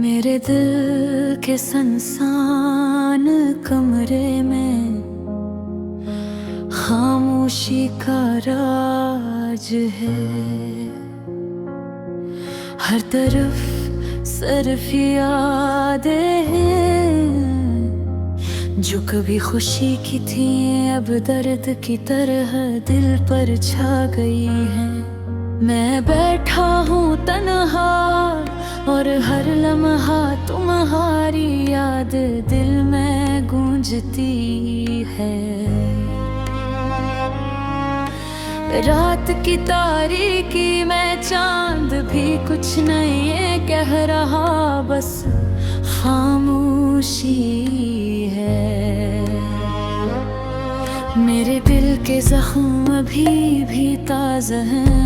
मेरे दिल के सुनसान कमरे में खामोशी का राज है। हर तरफ सिर्फ यादें हैं जो कभी खुशी की थी, अब दर्द की तरह दिल पर छा गई हैं। मैं बैठा हूँ तन्हा और हर लम्हा तुम्हारी याद दिल में गूंजती है। रात की तारीकी में चांद भी कुछ नहीं है कह रहा, बस खामोशी है। मेरे दिल के जख्म अभी भी ताज़ा हैं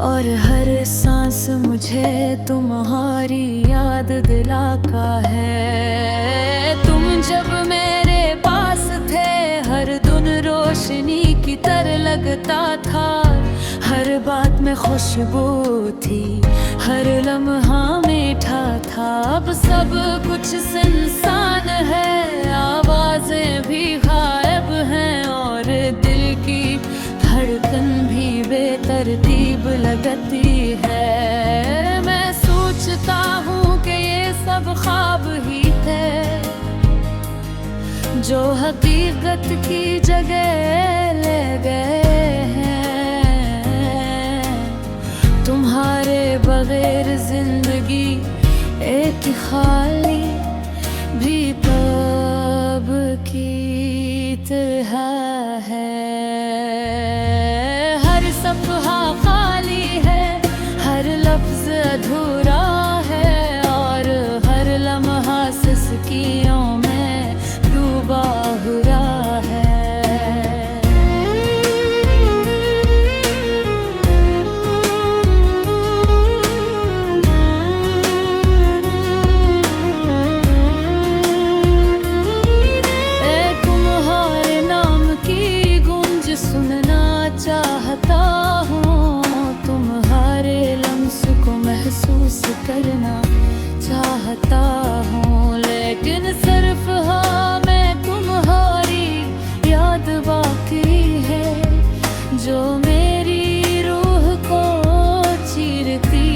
और हर सांस मुझे तुम्हारी याद दिलाता है। तुम जब मेरे पास थे हर दिन रोशनी की तरह लगता था, हर बात में खुशबू थी, हर लम्हा मीठा था। अब सब कुछ सुनसान है, आवाजें भी गायब हैं और दिल की धड़कन भी बेतरतीब लगती है। मैं सोचता हूँ कि ये सब ख्वाब ही थे जो हकीकत की जगह ले गए हैं। तुम्हारे बगैर जिंदगी एक खाली भी पब की तरह है। हर सफ़हा खाली है, हर लफ्ज़ अधूरा है और हर लम्हा सिसकियों में डूबा हुआ है। तुम्हारे नाम की गूंज सुनना चाहता हूँ, तुम्हारे लम्स को महसूस करना चाहता हूँ, लेकिन सिर्फ हाँ मैं तुम्हारी याद बाकी है जो मेरी रूह को चीरती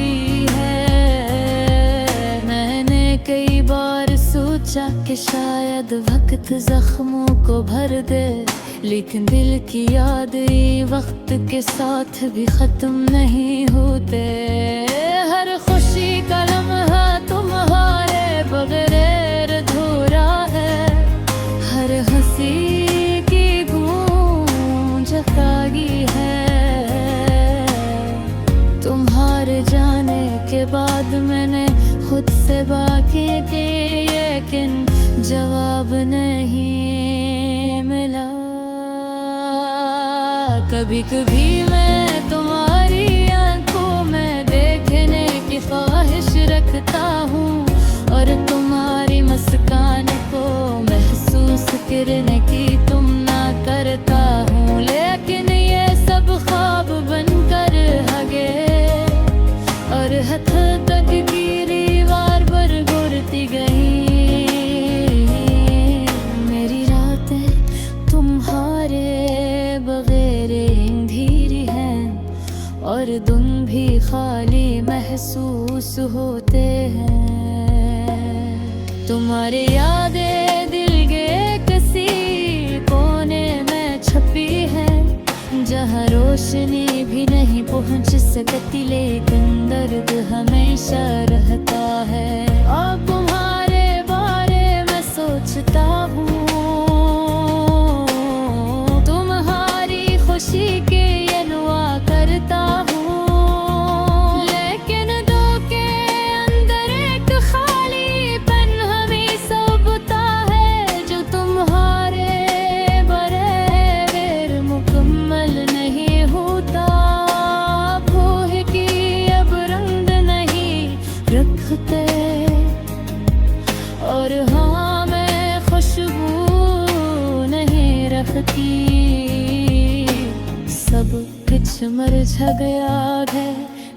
है। मैंने कई बार सोचा कि शायद वक्त जख्मों को भर दे, लेकिन दिल की यादें वक्त के साथ भी खत्म नहीं होते। हर खुशी का लम्हा तुम्हारे बगैर अधूरा है, हर हंसी की गूंज तागी है। तुम्हारे जाने के बाद मैंने खुद से बाकी की, लेकिन जवाब नहीं मिला। कभी कभी मैं तुम्हारी आंखों में देखने की ख्वाहिश रखता हूँ और तुम्हारी मुस्कान को महसूस करने की तुम ना करता हूँ, लेकिन ये सब ख्वाब बनकर हगे और हद तक की दीवार पर गुरती गई। मेरी रातें तुम्हारे बगैर अंधेरी हैं और दिन भी खाली महसूस होते हैं। तुम्हारी यादें दिल के किसी कोने में छपी है जहाँ रोशनी भी नहीं पहुँच सकती, लेकिन दर्द हमेशा रहता है। अब तुम्हारे बारे में सोचता हूँ, तुम्हारी खुशी के ये दुआ करता हूँ, लेकिन दो के अंदर एक खालीपन हमेशा उबता है जो तुम्हारे बगैर मुकम्मल नहीं होता। भूख की अब रंग नहीं रखते और हाँ मैं खुशबू नहीं रखती। सब कुछ मरझा गया है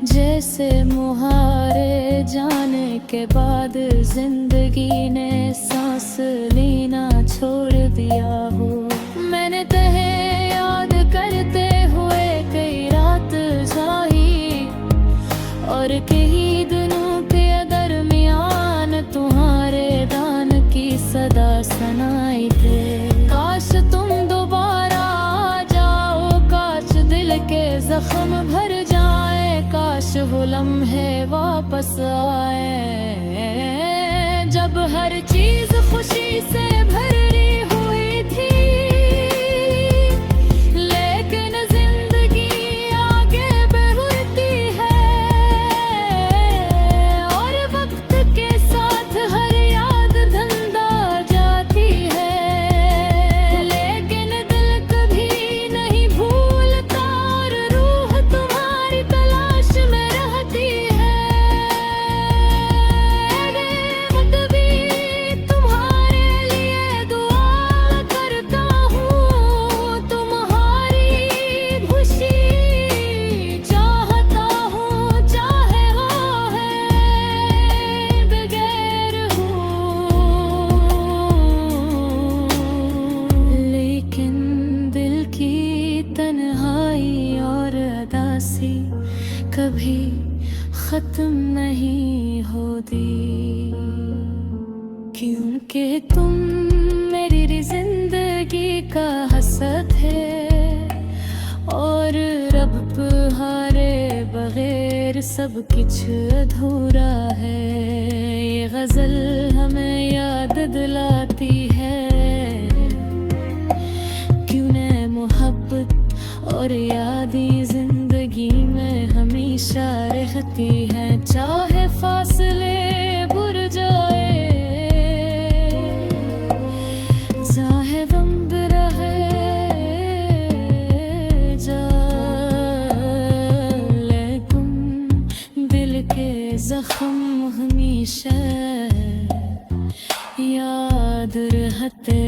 जैसे मुहारे जाने के बाद जिंदगी ने सांस लेना छोड़ दिया हो। मैंने तहे याद करते हुए कई रात जाही, और कई दिनों के दरमियान तुम्हारे दान की सदा सुनाई दे। काश तुम दोबारा आ जाओ, काश दिल के जख्म भर जाए, काश वो लम्हे वापस आए जब हर चीज खुशी से भरी हुई थी। लेकिन जिंदगी आगे बढ़ती है, और वक्त के साथ हर याद धंधा जाती है। लेकिन दिल कभी नहीं भूलता, और रूह तुम्हारी तलाश में रहती है। मैं कभी तुम्हारे लिए दुआ करता हूँ, तुम्हारी खुशी चाहता हूँ, चाहे वो है बगैर हूँ। लेकिन दिल की तन्हाई और उदासी कभी खत्म नहीं होती, क्योंकि तुम मेरी जिंदगी का हसद है, और रब तुम्हारे बगैर सब कुछ अधूरा है। ये गजल हमें याद दिलाती है, क्यों न मोहब्बत और यादें जिंदगी में हमेशा रहती हैं। चाहे फासले बुर जाए, चाहे गम रहे लेकिन दिल के जख्म हमेशा याद रहते